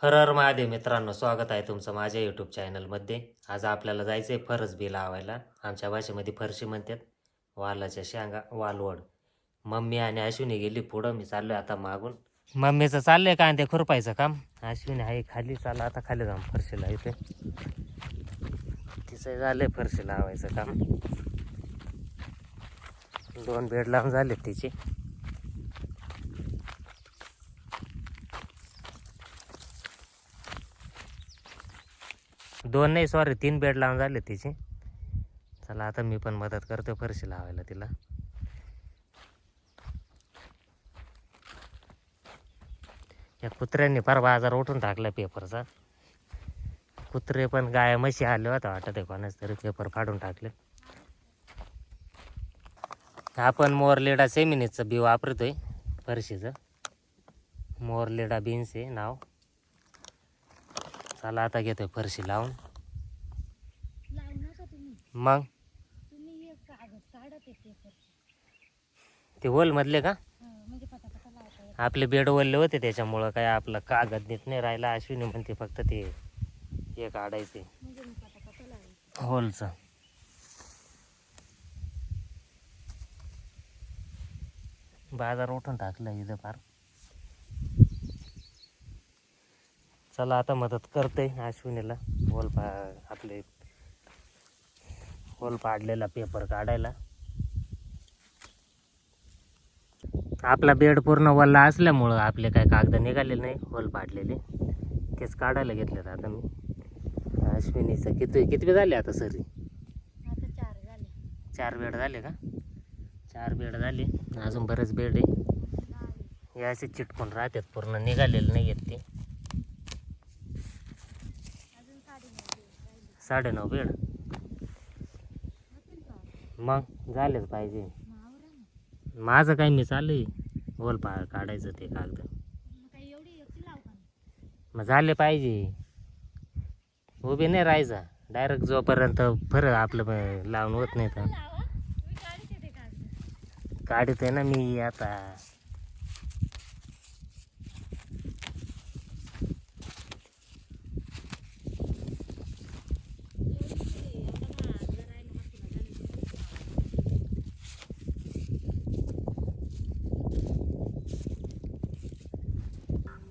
हर हर महादेव मित्रांनो, स्वागत आहे तुमचं माझ्या यूट्यूब चॅनलमध्ये. आज आपल्याला जायचं आहे फरसबी लावायला. आमच्या भाषेमध्ये फरशी म्हणतात. वालाच्या शेंगा, वालवड. मम्मी आणि अश्विनी गेली पुढं, मी चाललोय आता मागून. मम्मीचं चाललंय कांदे खुरपायचं काम. अश्विनी आहे खाली, चालला आता खाली जाऊन फरशी लावते. तिचं झालंय फरशी लावायचं काम. 2 बेड लावून झालेत तिचे. दोन नाही, सॉरी 3 बेड लावून झाले तिचे. चला आता मी पण मदत करतो फरशी लावायला तिला. या कुत्र्यांनी फार बाजार उठून टाकला पेपरचा. कुत्रे पण गाय म्हशी आले होता वाटत आहे, कोणाच तरी पेपर फाडून टाकले. आपण मोरलेडा सेमिनीचं बी वापरतोय फरशीचं. मोरलेडा बीन्स आहे नाव. चला आता घेतोय फरशी लावून. मग ते होल मधले का आपले बेड वळले होते, त्याच्यामुळं काय आपलं कागद नीट नाही राहिला. अश्विनी म्हणते फक्त ते हे काढायचे होलचं. बाजार उठून टाकलं इथं फार. चला आता मदत करते अश्विनीला आपले होल पाडलेला पेपर काढायला. आपला बेड पूर्ण वल्ला असल्यामुळं आपले काय कागद निघालेले नाही होल पाडलेले, तेच काढायला घेतलेत आता मी. अश्विनीचं किती झाले आता सरी? 4 बेड झाले का? 4 बेड झाले, अजून बरेच बेड आहे. हे असे चिटकून राहतात, पूर्ण निघालेले नाही आहेत ते. 9.5 बेड मग झालेच पाहिजे. माझं काय मी चालू आहे होल काढायचं ते कागद. मग झाले पाहिजे, उभे नाही राहायचा डायरेक्ट जोपर्यंत फरक आपलं लावून होत नाही तर. काढत आहे ना मी आता.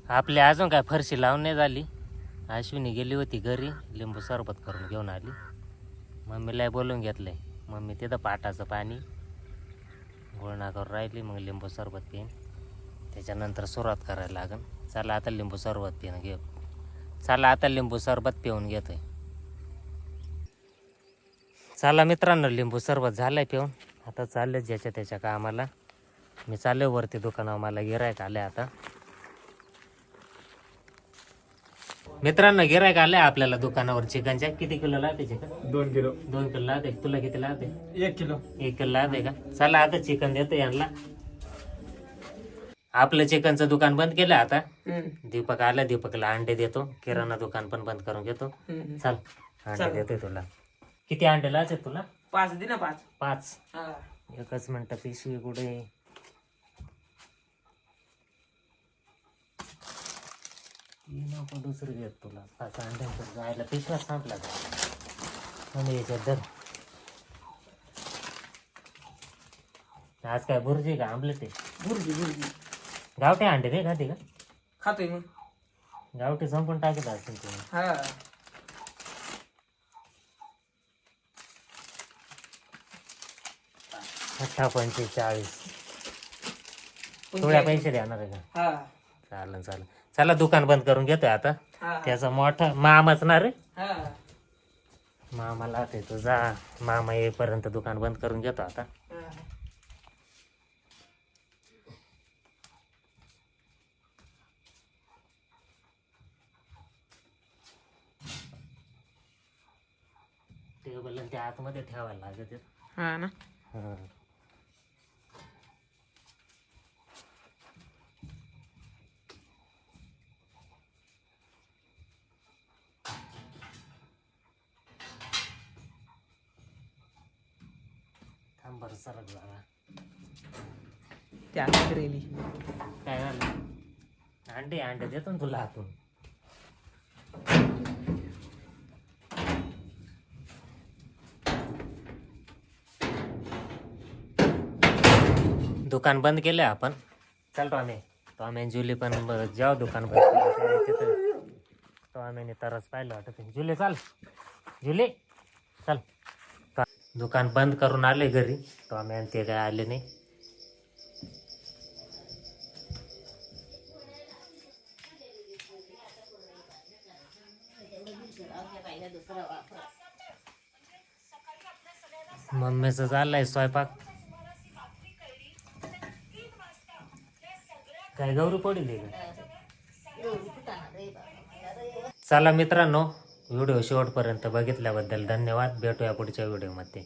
आपली अजून काय फरशी लावून नाही झाली. अश्विनी गेली होती घरी, लिंबू सरबत करून घेऊन आली. मम्मीला बोलवून घेतलंय. मम्मी तिथं पाटाचं पाणी गुळणा करून राहिली, मग लिंबू सरबत पिईन, त्याच्यानंतर सुरुवात करायला लागेल. चला आता लिंबू सरबत पिऊन घेतोय. चला मित्रांनो, लिंबू सरबत झालंय पिऊन. आता चालले ज्याच्या त्याच्या कामाला. मी चालले वरती दुकानावर, मला गिरायक आले आता. मित्रांनो गिरायक आलंय आपल्याला दुकानावर चिकनच्या. किती किलो लागते चिकन? 2 किलो. 2 किलो लागते. तुला किती लागते? 1 किलो. 1 किलो लागते का? चला आता चिकन देतो यांना. आपलं चिकनचं दुकान बंद केलं आता. दीपक आला, दीपकला अंडे देतो. किराणा दुकान पण बंद करून घेतो. चल अंडे देतोय तुला. किती अंडे लागते तुला? 5 दे ना. 5. एकच मिनिट, पिशवी कुठे? नको दुसरी घेत तुला. 5 अंड्यांचं जायला पिशवा संपला आणि याच्यात धर. आज काय बुर्जी का आमलेट आहे? बुर्जी. गावठी अंडे नाही खाते का? खातोय मग. गावठी संपून टाकत असेल तुम्ही. हा. 45. थोड्या पैसे देणार आहे का? हा. चालेल. चला दुकान बंद करून घेतोय आता. हा. त्याचा मोठा मामाच ना रे. हा. मामाला ते तुझा मामा येईपर्यंत दुकान बंद करून घेतो आता. टेबल त्या आतमध्ये ठेवायला लागत. हा ना. थांब सरक झाला. त्या रेली काय झालं? अंडे देतो ना तुला हातून. दुकान बंद केलं आपण. चल टॉमी आणि जुली पण जेव्हा दुकान बंद केलं तिथं टॉमीने तरच पाहिलं वाटत. जुले चाल, जुले चल. दुकान बंद करून आले घरी. टॉमी आणि ते काय आले नाही. मम्मीचं चाललंय स्वयंपाक. काय गौरी पडली दे. चला मित्रांनो, व्हिडिओ शेवटपर्यंत बघितल्याबद्दल धन्यवाद. भेटूया पुढच्या व्हिडिओमध्ये.